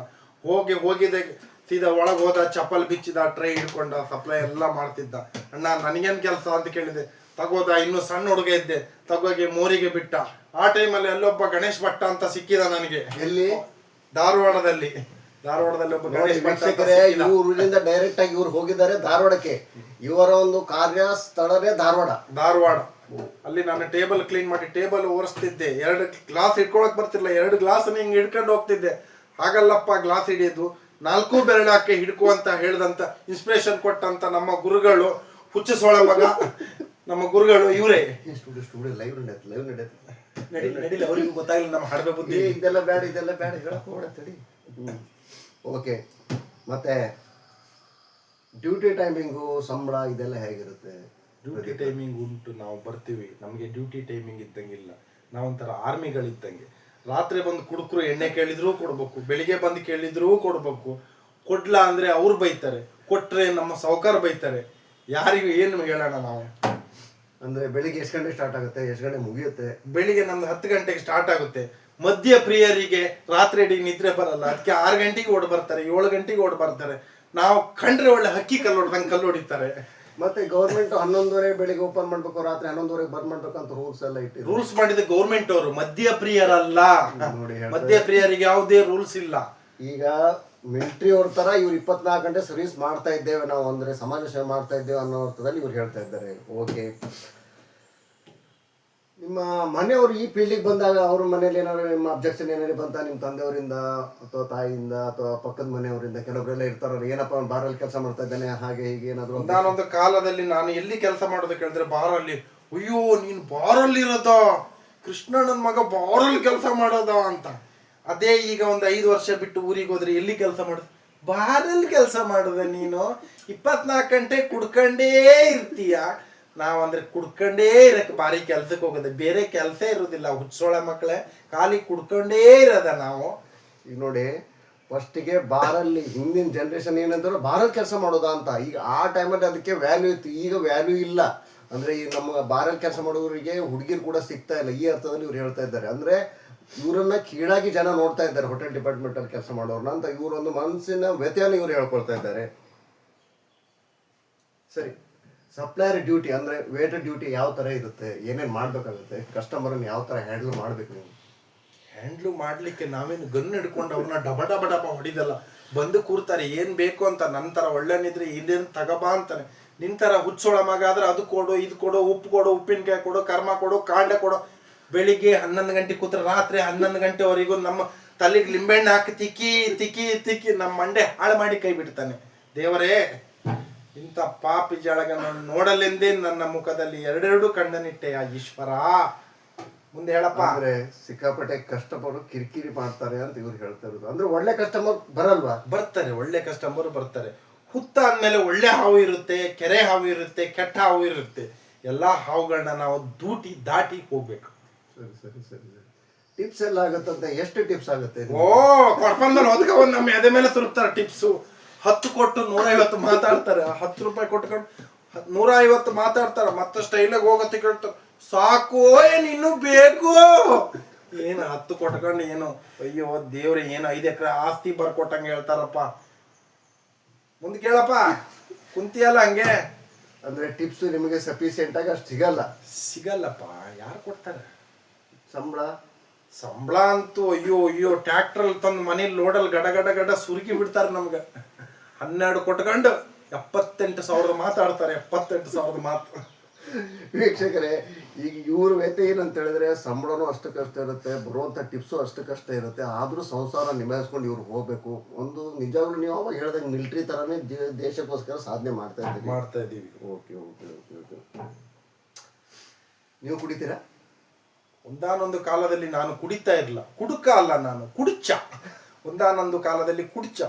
ಹೋಗಿದೆ ಸೀದಾ ಒಳಗೆ ಹೋದ, ಚಪ್ಪಲ್ ಬಿಚ್ಚಿದ, ಟ್ರೈ ಹಿಡ್ಕೊಂಡ, ಸಪ್ಲೈ ಎಲ್ಲ ಮಾಡ್ತಿದ್ದ. ಅಣ್ಣ ನನಗೇನ್ ಕೆಲಸ ಅಂತ ಕೇಳಿದೆ. ತಗೋದ, ಇನ್ನು ಸಣ್ಣ ಹುಡುಗ ಇದ್ದೆ, ತಗೋಗಿ ಮೋರಿಗೆ ಬಿಟ್ಟ. ಆ ಟೈಮಲ್ಲಿ ಅಲ್ಲೊಬ್ಬ ಗಣೇಶ್ ಭಟ್ಟ ಅಂತ ಸಿಕ್ಕಿದ ನನಗೆ. ಎಲ್ಲಿ? ಧಾರವಾಡದಲ್ಲಿ ಒಬ್ಬ ಗಣೇಶ್ ಭಟ್ಟ. ಊರಿಂದ ಡೈರೆಕ್ಟ್ ಆಗಿ ಇವ್ರು ಹೋಗಿದ್ದಾರೆ ಧಾರವಾಡಕ್ಕೆ. ಇವರ ಒಂದು ಕಾರ್ಯ ಸ್ಥಳನೇ ಧಾರವಾಡ. ಅಲ್ಲಿ ನಾನು ಟೇಬಲ್ ಕ್ಲೀನ್ ಮಾಡಿ ಟೇಬಲ್ ಒರೆಸ್ತಿದ್ದೆ. 2 ಗ್ಲಾಸ್ ಇಟ್ಕೊಳಕ್ ಬರ್ತಿರ್ಲಿಲ್ಲ, 2 ಗ್ಲಾಸ್ ಹಿಂಗ್ ಹಿಡ್ಕೊಂಡು ಹೋಗ್ತಿದ್ದೆ. ಹಾಗಲ್ಲಪ್ಪ ಗ್ಲಾಸ್ ಹಿಡಿಯೋದು, 4 ಬೆರಳಾಕೆ ಹಿಡ್ಕೊ ಅಂತ ಹೇಳ್ದಂತ ಇನ್ಸ್ಪಿರೇಷನ್ ಕೊಟ್ಟಂತ ನಮ್ಮ ಗುರುಗಳು, ಹುಚ್ಚಸೋಳ ಮಗ ನಮ್ಮ ಗುರುಗಳು ಇವರೇ. ನಡೀಲಿ ಅವ್ರಿಗೂ ಗೊತ್ತಾಗಲಿಲ್ಲ ನಮ್ಮ ಹಡಬೆ ಬುದ್ಧಿ. ಇದೆಲ್ಲ ಬೇಡ ಹೇಳಕ್ ಹೋಗ್ಬಿಡತ್ತಡಿ. ಓಕೆ, ಮತ್ತೆ ಡ್ಯೂಟಿ ಟೈಮಿಂಗು, ಸಂಬಳ ಇದೆಲ್ಲ ಹೇಗಿರುತ್ತೆ? ಡ್ಯೂಟಿ ಟೈಮಿಂಗ್ ಉಂಟು, ನಾವು ಬರ್ತೀವಿ. ನಮಗೆ ಡ್ಯೂಟಿ ಟೈಮಿಂಗ್ ಇದ್ದಂಗಿಲ್ಲ, ನಾವೊಂಥರ ಆರ್ಮಿಗಳಿದ್ದಂಗೆ. ರಾತ್ರಿ ಬಂದು ಕುಡುಕರು ಎಣ್ಣೆ ಕೇಳಿದ್ರೂ ಕೊಡ್ಬೇಕು, ಬೆಳಿಗ್ಗೆ ಬಂದು ಕೇಳಿದ್ರೂ ಕೊಡ್ಬೇಕು. ಕೊಡ್ಲಾ ಅಂದ್ರೆ ಅವ್ರು ಬೈತಾರೆ, ಕೊಟ್ರೆ ನಮ್ಮ ಸಾಹುಕಾರ ಬೈತಾರೆ. ಯಾರಿಗೂ ಏನು ಹೇಳೋಣ ನಾವು? ಅಂದ್ರೆ ಬೆಳಿಗ್ಗೆ ಎಷ್ಟು ಗಂಟೆ ಸ್ಟಾರ್ಟ್ ಆಗುತ್ತೆ, ಎಷ್ಟು ಗಂಟೆ ಮುಗಿಯುತ್ತೆ? ಬೆಳಿಗ್ಗೆ ನಮ್ದು 10 ಗಂಟೆಗೆ ಸ್ಟಾರ್ಟ್ ಆಗುತ್ತೆ. ಮಧ್ಯ ಪ್ರಿಯರಿಗೆ ರಾತ್ರಿ ಇಡೀ ನಿದ್ರೆ ಬರಲ್ಲ, ಅದಕ್ಕೆ 6 ಗಂಟೆಗೆ ಓಡ್ ಬರ್ತಾರೆ, 7 ಗಂಟೆಗೆ ಓಡ್ ಬರ್ತಾರೆ. ನಾವು ಕಂಡ್ರೆ ಒಳ್ಳೆ ಹಕ್ಕಿ ಕಲ್ಲು ಹೊಡಿತಾರೆ. ಮತ್ತೆ ಗೌರ್ಮೆಂಟ್ 11:30 ಬೆಳಿಗ್ಗೆ ಓಪನ್ ಮಾಡ್ಬೇಕು, ರಾತ್ರಿ 11:30 ಬಂದ್ ಮಾಡ್ಬೇಕು ಅಂತ ರೂಲ್ಸ್ ಎಲ್ಲ ಇಟ್ಟಿದ್ರು. ರೂಲ್ಸ್ ಮಾಡಿದ ಗೌರ್ಮೆಂಟ್ ಅವರು, ಮಧ್ಯ ಪ್ರಿಯರಲ್ಲ. ಮಧ್ಯ ಪ್ರಿಯರಿಗೆ ಯಾವುದೇ ರೂಲ್ಸ್ ಇಲ್ಲ. ಈಗ ಮಿಲಿಟರಿ ಅವ್ರ ತರ ಇವ್ರು 24 ಗಂಟೆ ಸರ್ವಿಸ್ ಮಾಡ್ತಾ ಇದ್ದೇವೆ ನಾವು, ಅಂದ್ರೆ ಸಮಾಜ ಸೇವೆ ಮಾಡ್ತಾ ಇದ್ದೇವೆ ಅನ್ನೋ ಅರ್ಥದಲ್ಲಿ ಇವ್ರು ಹೇಳ್ತಾ ಇದ್ದಾರೆ. ಓಕೆ, ನಿಮ್ಮ ಮನೆಯವರು ಈ ಫೀಲ್ಡಿಗೆ ಬಂದಾಗ ಅವ್ರ ಮನೇಲಿ ಏನಾದ್ರು ನಿಮ್ಮ ಅಬ್ಜೆಕ್ಷನ್ ಏನಾದ್ರು ಬಂತ, ನಿಮ್ಮ ತಂದೆಯವರಿಂದ ಅಥವಾ ತಾಯಿಯಿಂದ ಅಥವಾ ಪಕ್ಕದ ಮನೆಯವರಿಂದ? ಕೆಲವರೆಲ್ಲ ಇರ್ತಾರ, ಏನಪ್ಪ ಅವ್ನು ಬಾರಲ್ಲಿ ಕೆಲಸ ಮಾಡ್ತಾ ಇದ್ದಾನೆ ಹಾಗೆ ಹೀಗೆ ಏನಾದ್ರು. ನಾನೊಂದು ಕಾಲದಲ್ಲಿ ನಾನು ಎಲ್ಲಿ ಕೆಲಸ ಮಾಡೋದು ಕೇಳಿದ್ರೆ ಬಾರಲ್ಲಿ, ಅಯ್ಯೋ ನೀನು ಬಾರಲ್ಲಿ ಇರೋದ, ಕೃಷ್ಣಣ್ಣನ ಮಗ ಬಾರಲ್ಲಿ ಕೆಲಸ ಮಾಡೋದ ಅಂತ. ಅದೇ ಈಗ ಒಂದು 5 ವರ್ಷ ಬಿಟ್ಟು ಊರಿಗೆ ಹೋದ್ರೆ ಎಲ್ಲಿ ಕೆಲಸ ಮಾಡೋದು? ಬಾರಲ್ಲಿ ಕೆಲಸ ಮಾಡೋದ ನೀನು? 24 ಗಂಟೆ ಕುಡ್ಕಂಡೇ ಇರ್ತೀಯ. ನಾವಂದ್ರೆ ಕುಡ್ಕಂಡೇ ಇರಕ್ಕೆ ಬಾರಿ ಕೆಲ್ಸಕ್ಕೆ ಹೋಗೋದು, ಬೇರೆ ಕೆಲಸ ಇರೋದಿಲ್ಲ. ಹುಚ್ಚೋಳ ಮಕ್ಕಳೇ ಖಾಲಿ ಕುಡ್ಕೊಂಡೇ ಇರೋದ ನಾವು. ಈಗ ನೋಡಿ, ಫಸ್ಟಿಗೆ ಬಾರಲ್ಲಿ ಹಿಂದಿನ ಜನ್ರೇಷನ್ ಏನಂದ್ರೆ ಬಾರಲ್ಲಿ ಕೆಲಸ ಮಾಡೋದಾ ಅಂತ. ಈಗ ಆ ಟೈಮಲ್ಲಿ ಅದಕ್ಕೆ ವ್ಯಾಲ್ಯೂ ಇತ್ತು, ಈಗ ವ್ಯಾಲ್ಯೂ ಇಲ್ಲ. ಅಂದ್ರೆ ಈ ನಮ್ಮ ಬಾರಲ್ಲಿ ಕೆಲಸ ಮಾಡೋರಿಗೆ ಹುಡುಗಿರು ಕೂಡ ಸಿಗ್ತಾ ಇಲ್ಲ, ಈ ಅರ್ಥದಲ್ಲಿ ಇವ್ರು ಹೇಳ್ತಾ ಇದ್ದಾರೆ. ಅಂದ್ರೆ ಇವರನ್ನ ಕೀಳಾಗಿ ಜನ ನೋಡ್ತಾ ಇದ್ದಾರೆ ಹೋಟೆಲ್ ಡಿಪಾರ್ಟ್ಮೆಂಟ್ ಅಲ್ಲಿ ಕೆಲಸ ಮಾಡೋರ್ನ ಅಂತ. ಇವರೊಂದು ಮನಸ್ಸಿನ ವ್ಯತ್ಯಾನ ಇವ್ರು ಹೇಳ್ಕೊಳ್ತಾ ಇದ್ದಾರೆ. ಸರಿ, ಸಪ್ಲೈಯರ್ ಡ್ಯೂಟಿ ಅಂದ್ರೆ ವೇಟರ್ ಡ್ಯೂಟಿ ಯಾವ ತರ ಇರುತ್ತೆ, ಏನೇನು ಮಾಡ್ಬೇಕಾಗುತ್ತೆ, ಕಸ್ಟಮರನ್ನ ಯಾವ ತರ ಹ್ಯಾಂಡಲ್ ಮಾಡ್ಬೇಕು ನೀವು? ಹ್ಯಾಂಡ್ಲು ಮಾಡ್ಲಿಕ್ಕೆ ನಾವೇನು ಗನ್ ಹಿಡ್ಕೊಂಡು ಅವ್ರನ್ನ ಡಬ ಹೊಡಿದಲ್ಲ. ಬಂದು ಕೂರ್ತಾರೆ ಏನ್ ಬೇಕು ಅಂತ. ನಂತರ ಒಳ್ಳೆನಿದ್ರೆ ಇದೇನು ತಗಬಾ ಅಂತಾನೆ. ನಿಂತರ ಹುಚ್ಚೋಳ ಮಗ ಆದ್ರೆ ಅದು ಕೊಡು, ಇದು ಕೊಡು, ಉಪ್ಪು ಕೊಡು, ಉಪ್ಪಿನಕಾಯಿ ಕೊಡು, ಕರ್ಮ ಕೊಡು, ಕಾಂಡೆ ಕೊಡು. ಬೆಳಿಗ್ಗೆ 11 ಗಂಟೆ ಕೂತ್ರೆ ರಾತ್ರಿ 11 ಗಂಟೆವರೆಗೂ ನಮ್ಮ ತಲೆಗೆ ಲಿಂಬೆಣ್ಣೆ ಹಾಕಿ ತಿಕ್ಕಿ ನಮ್ಮ ಮಂಡೆ ಹಾಳು ಮಾಡಿ ಕೈ ಬಿಡ್ತಾನೆ. ದೇವರೇ, ಇಂಥ ಪಾಪಿ ಜಳಗನ್ನು ನೋಡಲೆಂದೇ ನನ್ನ ಮುಖದಲ್ಲಿ 2 ಕಣ್ಣನಿಟ್ಟೆ ಆ ಈಶ್ವರ. ಮುಂದೆ ಹೇಳಪ್ಪ. ಅಂದ್ರೆ ಸಿಕ್ಕಾಪಟ್ಟೆ ಕಸ್ಟಮರ್ ಕಿರಿಕಿರಿ ಮಾಡ್ತಾರೆ ಅಂತ ಇವ್ರು ಹೇಳ್ತಾ ಇರೋದು. ಅಂದ್ರೆ ಒಳ್ಳೆ ಕಸ್ಟಮರ್ ಬರಲ್ವಾ? ಬರ್ತಾರೆ, ಒಳ್ಳೆ ಕಸ್ಟಮರ್ ಬರ್ತಾರೆ. ಹುತ್ತ ಅಂದ್ಮೇಲೆ ಒಳ್ಳೆ ಹಾವು ಇರುತ್ತೆ, ಕೆರೆ ಹಾವು ಇರುತ್ತೆ, ಕೆಟ್ಟ ಹಾವು ಇರುತ್ತೆ. ಎಲ್ಲಾ ಹಾವುಗಳನ್ನ ನಾವು ದಾಟಿ ಹೋಗ್ಬೇಕು. ಸರಿ. ಟಿಪ್ಸ್ ಎಲ್ಲ ಆಗುತ್ತಂತೆ. ಎಷ್ಟು ಟಿಪ್ಸ್ ಆಗುತ್ತೆ? ಕೊಡ್ಬಂದಲ್ಲಿ ಹೊತ್ಕೊಂಡ್ ನಮ್ಮ ಎದೆ ಮೇಲೆ ಸುರುತ್ತಾರೆ ಟಿಪ್ಸು. 10 ಕೊಟ್ಟು 150 ಮಾತಾಡ್ತಾರೆ. 10 ರೂಪಾಯಿ ಕೊಟ್ಕೊಂಡು 150 ಮಾತಾಡ್ತಾರ. ಮತ್ತೆ ಸ್ಟೈಲಾಗಿ ಹೋಗತ್ತೆ ಕೇಳ್ತಾರೆ, ಸಾಕು ಏನ್ ಇನ್ನೂ ಬೇಕು? ಏನು 10 ಕೊಟ್ಕೊಂಡು ಏನು, ಅಯ್ಯೋ ದೇವ್ರೆ, ಏನು 5 ಎಕರೆ ಆಸ್ತಿ ಬರ್ಕೊಟ್ಟಂಗೆ ಹೇಳ್ತಾರಪ್ಪ. ಮುಂದೆ ಕೇಳಪ್ಪ, ಕುಂತಿಯಲ್ಲ ಹಂಗೆ. ಅಂದ್ರೆ ಟಿಪ್ಸ್ ನಿಮಗೆ ಸಫಿಸಿಯೆಂಟ್ ಆಗಿ ಅಷ್ಟು ಸಿಗಲ್ಲಪ್ಪ. ಯಾರು ಕೊಡ್ತಾರೆ? ಸಂಬಳ ಅಂತೂ ಅಯ್ಯೋ ಟ್ರ್ಯಾಕ್ಟರ್ ತಂದು ಮನೇಲಿ ಲೋಡಲ್ಲಿ ಗಡ ಸುರುಕಿ ಬಿಡ್ತಾರೆ ನಮ್ಗೆ. 12 ಕೊಟ್ಕೊಂಡು 78,000 ಮಾತಾಡ್ತಾರೆ. 78,000 ಮಾತು. ವೀಕ್ಷಕರೇ, ಈಗ ಇವ್ರ ವ್ಯತೆ ಏನಂತ ಹೇಳಿದ್ರೆ ಸಂಬಳನೂ ಅಷ್ಟು ಕಷ್ಟ ಇರುತ್ತೆ, ಬರುವಂಥ ಟಿಪ್ಸು ಅಷ್ಟು ಕಷ್ಟ ಇರುತ್ತೆ. ಆದರೂ ಸಂಸಾರ ನಿಭಾಯಿಸ್ಕೊಂಡು ಇವ್ರು ಹೋಗ್ಬೇಕು. ಒಂದು ನಿಜವಾಗ್ಲೂ ನೀವು ಅವಾಗ ಹೇಳಿದಾಗ ಮಿಲಿಟ್ರಿ ಥರನೇ ದೇಶಕ್ಕೋಸ್ಕರ ಸಾಧನೆ ಮಾಡ್ತಾ ಇದ್ದೀವಿ. ಓಕೆ. ನೀವು ಕುಡಿತೀರಾ? ಒಂದಾನೊಂದು ಕಾಲದಲ್ಲಿ ನಾನು ಕುಡಿತಾ ಇರಲಿಲ್ಲ, ಕುಡುಕ ಅಲ್ಲ ನಾನು ಕುಡ್ಚ. ಒಂದಾನೊಂದು ಕಾಲದಲ್ಲಿ ಕುಡ್ಚ.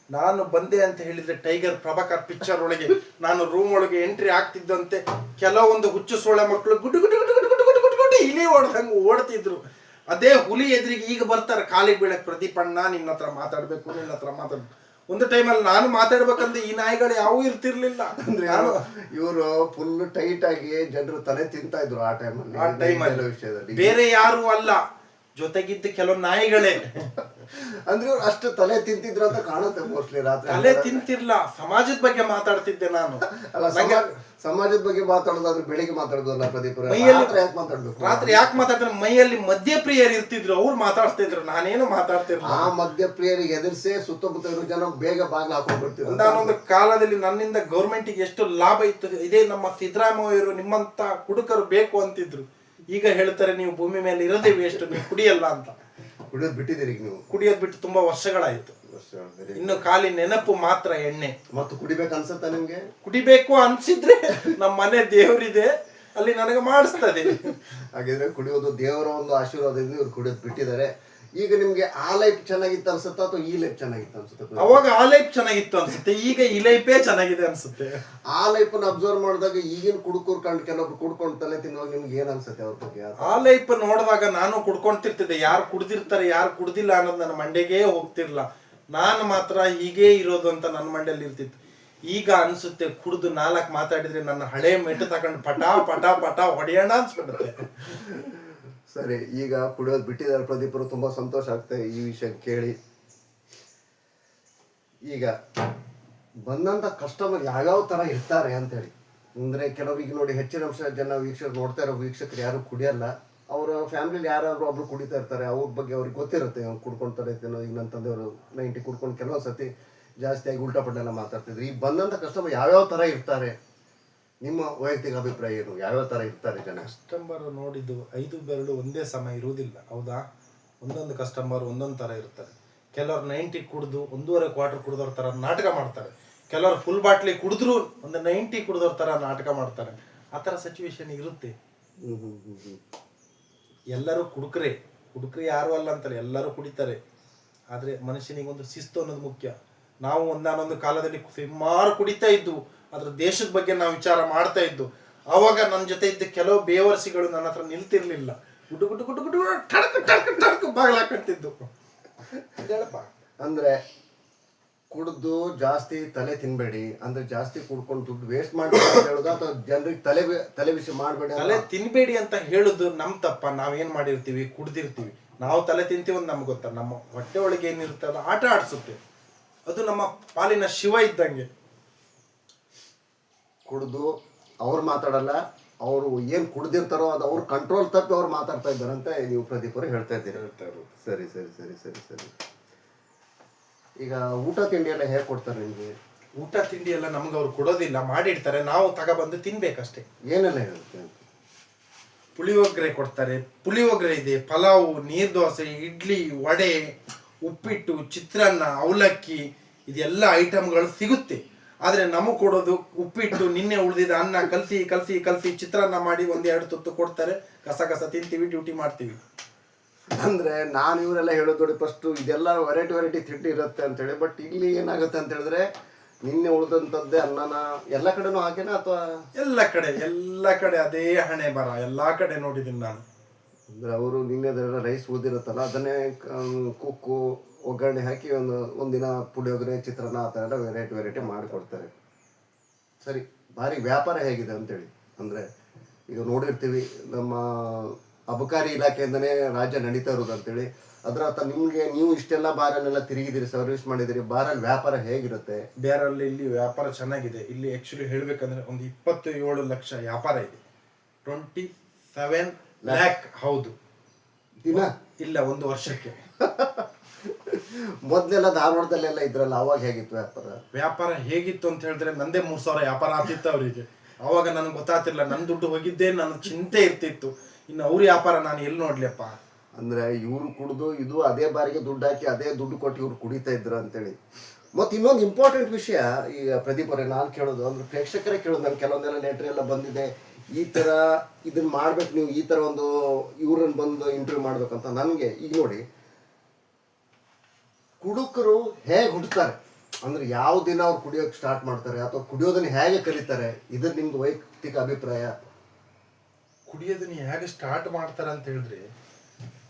ನಾನು ಬಂದೆ ಅಂತ ಹೇಳಿದ್ರೆ ಟೈಗರ್ ಪ್ರಭಾಕರ್ ಪಿಕ್ಚರ್ ಒಳಗೆ ನಾನು ರೂಮ್ ಒಳಗೆ ಎಂಟ್ರಿ ಆಗ್ತಿದ್ದಂತೆ ಕೆಲವೊಂದು ಹುಚ್ಚು ಸೊಳ್ಳೆ ಮಕ್ಕಳು ಗುಡು ಗುಡು ಗುಡು ಗುಡು ಗುಡು ಗುಡು ಗುಡು ಗುಡು ಇಲಿ ಓಡ್ದಂಗೆ ಓಡ್ತಿದ್ರು. ಅದೇ ಹುಲಿ ಎದುರಿಗೆ ಈಗ ಬರ್ತಾರೆ ಕಾಲಿಗೆ ಬೀಳಕ್, ಪ್ರದೀಪಣ್ಣ ನಿನ್ನ ಹತ್ರ ಮಾತಾಡ್ಬೇಕು, ನಿನ್ನ ಹತ್ರ ಮಾತಾಡ್ಬೇಕು. ಒಂದು ಟೈಮಲ್ಲಿ ನಾನು ಮಾತಾಡ್ಬೇಕಂದ್ರೆ ಈ ನಾಯಿಗಳು ಯಾವೂ ಇರ್ತಿರ್ಲಿಲ್ಲ. ಅಂದ್ರೆ ಇವರು ಫುಲ್ ಟೈಟ್ ಆಗಿ ಜನರು ತಲೆ ತಿಂತಾ ಇದ್ರು ಆ ಟೈಮಲ್ಲಿ. ಆ ಟೈಮಲ್ಲಿ ವಿಷಯದಲ್ಲಿ ಬೇರೆ ಯಾರು ಅಲ್ಲ, ಜೊತೆಗಿದ್ದ ಕೆಲವು ನಾಯಿಗಳೇ. ಅಂದ್ರೆ ಇವ್ರು ಅಷ್ಟು ತಲೆ ತಿಂತಿದ್ರು ಅಂತ ಕಾಣುತ್ತೆ ಮೋಸ್ಟ್ಲಿ. ರಾತ್ರಿ ತಲೆ ತಿಂತಿರ್ಲ, ಸಮಾಜದ ಬಗ್ಗೆ ಮಾತಾಡ್ತಿದ್ದೆ ನಾನು. ಅಲ್ಲ, ಸಮಾಜದ ಬಗ್ಗೆ ಮಾತಾಡೋದಾದ್ರೆ ಬೆಳಿಗ್ಗೆ ಮಾತಾಡೋದಲ್ಲ ಪ್ರದೀಪ್, ಯಾಕೆ ಮಾತಾಡ್ಬೇಕು? ರಾತ್ರಿ ಯಾಕೆ ಮಾತಾಡ್ತಾರೆ? ಮೈಯಲ್ಲಿ ಮದ್ಯಪ್ರಿಯರು ಇರ್ತಿದ್ರು, ಅವ್ರು ಮಾತಾಡ್ತಿದ್ರು, ನಾನೇನು ಮಾತಾಡ್ತಿರ್ಲಿಲ್ಲ. ಆ ಮದ್ಯಪ್ರಿಯರಿಗೆ ಎದುರಿಸಿ ಸುತ್ತಮುತ್ತ ಇರೋ ಜನ ಬೇಗ ಬಾಗಿಲು ಹಾಕೊಂಡ್ಬಿಡ್ತಿದ್ರು. ಒಂದಾನೊಂದು ಕಾಲದಲ್ಲಿ ನನ್ನಿಂದ ಗೌರ್ಮೆಂಟಿಗೆ ಎಷ್ಟು ಲಾಭ ಇತ್ತು. ಇದೇ ನಮ್ಮ ಸಿದ್ದರಾಮಯ್ಯರು ನಿಮ್ಮಂತ ಕುಡುಕರು ಬೇಕು ಅಂತಿದ್ರು. ಈಗ ಹೇಳ್ತಾರೆ ನೀವು ಭೂಮಿ ಮೇಲೆ ಇರೋದೇ ವೇಸ್ಟ್, ನೀವು ಕುಡಿಯಲ್ಲ ಅಂತ. ಕುಡಿಯೋದು ಬಿಟ್ಟಿದ್ದೀರಿ ನೀವು? ಕುಡಿಯೋದು ಬಿಟ್ಟು ತುಂಬಾ ವರ್ಷಗಳಾಯ್ತು. ಇನ್ನು ಖಾಲಿ ನೆನಪು ಮಾತ್ರ ಎಣ್ಣೆ. ಮತ್ತು ಕುಡಿಬೇಕು ಅನ್ಸುತ್ತಾ ನಿಮ್ಗೆ? ಕುಡಿಬೇಕು ಅನ್ಸಿದ್ರೆ ನಮ್ಮ ಮನೆ ದೇವರಿದೆ, ಅಲ್ಲಿ ನನಗೆ ಮಾಡಿಸ್ತದೆ. ಹಾಗಿದ್ರೆ ಕುಡಿಯೋದು ದೇವರ ಒಂದು ಆಶೀರ್ವಾದದಿಂದ ಇವ್ರು ಕುಡಿಯೋದು ಬಿಟ್ಟಿದ್ದಾರೆ. ಈಗ ನಿಮ್ಗೆ ಆ ಲೈಫ್ ಚೆನ್ನಾಗಿತ್ತು ಅನ್ಸುತ್ತಾ ಅಥವಾ ಈ ಲೈಫ್ ಚೆನ್ನಾಗಿತ್ತು ಅನ್ಸುತ್ತೆ? ಅವಾಗ ಆ ಲೈಫ್ ಚೆನ್ನಾಗಿತ್ತು ಅನ್ಸುತ್ತೆ, ಈಗ ಈ ಲೈಫೇ ಚೆನ್ನಾಗಿದೆ ಅನ್ಸುತ್ತೆ. ಆ ಲೈಫ್ ಅನ್ನ ಅಬ್ಸರ್ವ್ ಮಾಡಿದಾಗ ಈಗಿನ ಕುಡುಕರು ಕಂಡು ಕೆಲವೊಬ್ರು ಕುಡ್ಕೊಂಡು ತಲೆ ತಿನ್ನುವಾಗ ನಿಮ್ಗೆ ಏನ್ ಅನ್ಸುತ್ತೆ ಅವ್ರ ಬಗ್ಗೆ? ಆ ಲೈಫ್ ನೋಡಿದಾಗ ನಾನು ಕುಡ್ಕೊಂತಿರ್ತಿದ್ದೆ. ಯಾರು ಕುಡ್ದಿರ್ತಾರೆ ಯಾರು ಕುಡ್ದಿಲ್ಲ ಅನ್ನೋದು ನನ್ನ ಮಂಡೆಗೆ ಹೋಗ್ತಿರ್ಲಿಲ್ಲ. ನಾನು ಮಾತ್ರ ಹೀಗೇ ಇರೋದು ಅಂತ ನನ್ನ ಮಂಡ್ಯಲ್ಲಿ ಇರ್ತಿತ್ತು. ಈಗ ಅನ್ಸುತ್ತೆ ಕುಡ್ದು 4 ಮಾತಾಡಿದ್ರೆ ನನ್ನ ಹಳೆ ಮೆಟ್ಟು ತಗೊಂಡು ಪಟ ಪಟ ಪಟ ಹೊಡೆಯೋಣ ಅನ್ಸ್ಬಿಡುತ್ತೆ. ಸರಿ, ಈಗ ಕುಡಿಯೋದು ಬಿಟ್ಟಿದ್ದಾರೆ ಪ್ರದೀಪರು, ತುಂಬಾ ಸಂತೋಷ ಆಗ್ತದೆ ಈ ವಿಷಯ ಕೇಳಿ. ಈಗ ಬಂದಂತ ಕಸ್ಟಮರ್ ಯಾವ್ಯಾವ ತರ ಇರ್ತಾರೆ ಅಂತೇಳಿ ಅಂದ್ರೆ, ಕೆಲವರಿಗೆ ನೋಡಿ ಹೆಚ್ಚಿನ ಅಂಶ ಜನ ನೋಡ್ತಾ ಇರೋ ವೀಕ್ಷಕರು ಯಾರು ಕುಡಿಯಲ್ಲ, ಅವರ ಫ್ಯಾಮಿಲಿ ಯಾರಾದ್ರೂ ಒಬ್ರು ಕುಡಿತಾ ಇರ್ತಾರೆ, ಅವ್ರ ಬಗ್ಗೆ ಅವ್ರಿಗೆ ಗೊತ್ತಿರುತ್ತೆ ಅವ್ರು ಕುಡ್ಕೊಂತಾರೆ ಅನ್ನೋ. ಈಗ ನನ್ನ ತಂದೆಯವರು 90 ಕುಡ್ಕೊಂಡು ಕೆಲವೊಂದು ಸತಿ ಜಾಸ್ತಿಯಾಗಿ ಉಲ್ಟಾ ಪಡ್ಡೆಲ್ಲ ಮಾತಾಡ್ತಿದ್ರು. ಈಗ ಬಂದಂತ ಕಸ್ಟಮರ್ ಯಾವ್ಯಾವ ತರ ಇರ್ತಾರೆ, ನಿಮ್ಮ ವೈಯಕ್ತಿಕ ಅಭಿಪ್ರಾಯ ಏನು? ಯಾವ್ಯಾವ ತರ ಇರ್ತಾರೆ ಜನ? ಕಸ್ಟಮರ್ ನೋಡಿದ್ದು 5 ಬೆರಳು ಒಂದೇ ಸಮ ಇರುವುದಿಲ್ಲ, ಹೌದಾ? ಒಂದೊಂದು ಕಸ್ಟಮರ್ ಒಂದೊಂದು ತರ ಇರ್ತಾರೆ. ಕೆಲವರು 90 ಕುಡಿದು 1.25 ಕ್ವಾರ್ಟರ್ ಕುಡಿದವ್ರ ತರ ನಾಟಕ ಮಾಡ್ತಾರೆ. ಕೆಲವರು ಫುಲ್ ಬಾಟ್ಲಿ ಕುಡಿದ್ರು ಒಂದು 90 ಕುಡಿದವ್ರ ತರ ನಾಟಕ ಮಾಡ್ತಾರೆ. ಆ ತರ ಸಿಚುವೇಶನ್ ಇರುತ್ತೆ. ಎಲ್ಲರೂ ಕುಡುಕ್ರೆ ಯಾರು ಅಲ್ಲ ಅಂತಾರೆ, ಎಲ್ಲರೂ ಕುಡಿತಾರೆ. ಆದ್ರೆ ಮನುಷ್ಯನಿಗೆ ಒಂದು ಶಿಸ್ತು ಅನ್ನೋದು ಮುಖ್ಯ. ನಾವು ಒಂದಾನೊಂದು ಕಾಲದಲ್ಲಿ ಸುಮಾರು ಕುಡಿತಾ ಇದ್ದು, ಅದ್ರ ದೇಶದ ಬಗ್ಗೆ ನಾವು ವಿಚಾರ ಮಾಡ್ತಾ ಇದ್ದು. ಅವಾಗ ನನ್ನ ಜೊತೆ ಇದ್ದ ಕೆಲವು ಬೇವರ್ಸಿಗಳು ನನ್ನ ಹತ್ರ ನಿಲ್ತಿರ್ಲಿಲ್ಲ. ಗುಡು ಗುಡು ಗುಡು ಗುಡು ಟಡ್ಕು ಟಡ್ಕು ಟಡ್ಕು ಬಾಗ್ಲಾಕಂತಿದ್ದು. ಹೇಳಪ್ಪ, ಅಂದ್ರೆ ಕುಡ್ದು ಜಾಸ್ತಿ ತಲೆ ತಿನ್ಬೇಡಿ ಅಂದ್ರೆ, ಜಾಸ್ತಿ ಕುಡ್ಕೊಂಡು ದುಡ್ಡು ವೇಸ್ಟ್ ಮಾಡ್ಬೇಡಿ ಅಂತ ಹೇಳೋದು, ಅಥವಾ ಜನರಿಗೆ ತಲೆ ಬಿಸಿ ಮಾಡಬೇಡಿ? ತಲೆ ತಿನ್ಬೇಡಿ ಅಂತ ಹೇಳುದು ನಮ್ ತಪ್ಪ. ನಾವೇನ್ ಮಾಡಿರ್ತೀವಿ, ಕುಡ್ದಿರ್ತೀವಿ. ನಾವು ತಲೆ ತಿಂತೀವಿ ಅಂತ ನಮ್ಗೆ ಗೊತ್ತ. ನಮ್ಮ ಹೊಟ್ಟೆ ಒಳಗೆ ಏನಿರುತ್ತೆ ಅದು ಆಟ ಆಡ್ಸುತ್ತೆ. ಅದು ನಮ್ಮ ಪಾಲಿನ ಶಿವ ಇದ್ದಂಗೆ. ಕುಡ್ದು ಅವ್ರು ಮಾತಾಡಲ್ಲ, ಅವರು ಏನ್ ಕುಡ್ದಿರ್ತಾರೋ ಅದು ಅವ್ರ ಕಂಟ್ರೋಲ್ ತಪ್ಪಿ ಅವ್ರು ಮಾತಾಡ್ತಾ ಇದ್ದಾರಂತ ನೀವು ಪ್ರದೀಪ್ ಅವರು ಹೇಳ್ತಾ ಇದ್ದೀರಿ. ಸರಿ ಸರಿ ಸರಿ ಸರಿ ಸರಿ. ಈಗ ಊಟ ತಿಂಡಿ ಎಲ್ಲ ಹೇಗೆ ಕೊಡ್ತಾರೆ ನಿಮ್ಗೆ? ಊಟ ತಿಂಡಿ ಎಲ್ಲ ನಮ್ಗೆ ಅವ್ರು ಕೊಡೋದಿಲ್ಲ, ಮಾಡಿಡ್ತಾರೆ, ನಾವು ತಗೊಬಂದು ತಿನ್ಬೇಕಷ್ಟೇ. ಏನೆಲ್ಲ ಹೇಳುತ್ತೆ? ಪುಳಿಯೋಗರೆ ಕೊಡ್ತಾರೆ. ಪುಳಿಯೋಗರೆ ಇದೆ, ಪಲಾವು, ನೀರ್ ದೋಸೆ, ಇಡ್ಲಿ, ವಡೆ, ಉಪ್ಪಿಟ್ಟು, ಚಿತ್ರಾನ್ನ, ಅವಲಕ್ಕಿ, ಇದೆಲ್ಲ ಐಟಮ್ಗಳು ಸಿಗುತ್ತೆ. ಆದ್ರೆ ನಮಗೆ ಕೊಡೋದು ಉಪ್ಪಿಟ್ಟು, ನಿನ್ನೆ ಉಳಿದಿದ ಅನ್ನ ಕಲಸಿ ಕಲಸಿ ಕಲಸಿ ಚಿತ್ರಾನ್ನ ಮಾಡಿ 1-2 ತುತ್ತು ಕೊಡ್ತಾರೆ. ಕಸ ತಿಂತೀವಿ, ಡ್ಯೂಟಿ ಮಾಡ್ತೀವಿ. ಅಂದ್ರೆ ನಾನು ಇವರೆಲ್ಲ ಹೇಳೋದು ನೋಡಿ, ಫಸ್ಟ್ ಇದೆಲ್ಲ ವೆರೈಟಿ ತಿಂಡಿ ಇರುತ್ತೆ ಅಂತೇಳಿ. ಬಟ್ ಇಲ್ಲಿ ಏನಾಗುತ್ತೆ ಅಂತ ಹೇಳಿದ್ರೆ, ನಿನ್ನೆ ಉಳಿದಂಥದ್ದೇ ಅನ್ನನ ಎಲ್ಲ ಕಡೆನೂ ಹಾಗೇನಾ ಅಥವಾ? ಎಲ್ಲ ಕಡೆ ಅದೇ ಹಣೆ ಬರ, ಎಲ್ಲಾ ಕಡೆ ನೋಡಿದ್ದೀನಿ ನಾನು. ಅಂದ್ರೆ ಅವರು ನಿನ್ನೆದೆಲ್ಲ ರೈಸ್ ಉಳಿದಿರುತ್ತಲ್ಲ, ಅದನ್ನೇ ಕುಕ್ಕು ಒಗ್ಗರಣೆ ಹಾಕಿ ಒಂದಿನ ಪುಳಿಯೋಗರೆ, ಚಿತ್ರಾನ್ನ, ಆ ಥರ ಎಲ್ಲ ವೆರೈಟಿ ಮಾಡಿಕೊಡ್ತಾರೆ. ಸರಿ, ಭಾರಿ ವ್ಯಾಪಾರ ಹೇಗಿದೆ ಅಂತೇಳಿ ಅಂದರೆ, ಈಗ ನೋಡಿರ್ತೀವಿ ನಮ್ಮ ಅಬಕಾರಿ ಇಲಾಖೆಯಿಂದನೇ ರಾಜ್ಯ ನಡೀತಾ ಇರೋದು ಅಂತೇಳಿ. ಅದರ ಅರ್ಥ ನಿಮಗೆ, ನೀವು ಇಷ್ಟೆಲ್ಲ ಬಾರಲ್ಲೆಲ್ಲ ತಿರುಗಿದಿರಿ, ಸರ್ವಿಸ್ ಮಾಡಿದಿರಿ, ಬಾರಲ್ಲಿ ವ್ಯಾಪಾರ ಹೇಗಿರುತ್ತೆ? ಬೇರಲ್ಲಿ ಇಲ್ಲಿ ವ್ಯಾಪಾರ ಚೆನ್ನಾಗಿದೆ. ಇಲ್ಲಿ ಆ್ಯಕ್ಚುಲಿ ಹೇಳಬೇಕಂದ್ರೆ ಒಂದು 27 ಲಕ್ಷ ವ್ಯಾಪಾರ ಇದೆ. 27 ಲ್ಯಾಕ್. ಹೌದು, ದಿನ ಇಲ್ಲ, ಒಂದು ವರ್ಷಕ್ಕೆ. ಮೊದಲೆಲ್ಲ ಧಾರವಾಡದಲ್ಲೆಲ್ಲ ಇದ್ರಲ್ಲ, ಅವಾಗ ಹೇಗಿತ್ತು ವ್ಯಾಪಾರ ಹೇಗಿತ್ತು ಅಂತ ಹೇಳಿದ್ರೆ, ನಂದೇ 3,000 ವ್ಯಾಪಾರ ಆಗ್ತಿತ್ತು ಅವರಿಗೆ. ಅವಾಗ ನನಗೆ ಗೊತ್ತಾಗ್ತಿರ್ಲಿಲ್ಲ, ನನ್ನ ದುಡ್ಡು ಹೋಗಿದ್ದೇ ನನ್ನ ಚಿಂತೆ ಇರ್ತಿತ್ತು. ಇನ್ನು ಅವ್ರ ವ್ಯಾಪಾರ ನಾನು ಎಲ್ಲಿ ನೋಡ್ಲಿಯಪ್ಪ. ಅಂದ್ರೆ ಇವ್ರು ಕುಡಿದು ಇದು ಅದೇ ಬಾರಿಗೆ ದುಡ್ಡು ಹಾಕಿ ಅದೇ ದುಡ್ಡು ಕೊಟ್ಟು ಇವ್ರು ಕುಡಿತಾ ಇದ್ರು ಅಂತೇಳಿ. ಮತ್ತು ಇನ್ನೊಂದು ಇಂಪಾರ್ಟೆಂಟ್ ವಿಷಯ, ಈಗ ಪ್ರದೀಪ್ ಅವರೇ ನಾನು ಕೇಳೋದು ಅಂದ್ರೆ, ಪ್ರೇಕ್ಷಕರೇ ಕೇಳೋದು, ನಾನು ಕೆಲವೊಂದೆಲ್ಲ ಲೆಟ್ರ್ ಎಲ್ಲ ಬಂದಿದೆ, ಈ ಥರ ಇದನ್ನ ಮಾಡ್ಬೇಕು, ನೀವು ಈ ಥರ ಒಂದು ಇವ್ರನ್ನ ಬಂದು ಇಂಟರ್ವ್ಯೂ ಮಾಡ್ಬೇಕಂತ ನನಗೆ. ಈಗ ನೋಡಿ, ಕುಡುಕರು ಹೇಗೆ ಹುಡ್ತಾರೆ ಅಂದರೆ ಯಾವ ದಿನ ಅವ್ರು ಕುಡಿಯೋಕೆ ಸ್ಟಾರ್ಟ್ ಮಾಡ್ತಾರೆ ಅಥವಾ ಕುಡಿಯೋದನ್ನ ಹೇಗೆ ಕಲಿತಾರೆ, ಇದು ನಿಮ್ದು ವೈಯಕ್ತಿಕ ಅಭಿಪ್ರಾಯ? ಕುಡಿಯೋದನ್ನ ಹೇಗೆ ಸ್ಟಾರ್ಟ್ ಮಾಡ್ತಾರೆ ಅಂತ ಹೇಳಿದ್ರೆ,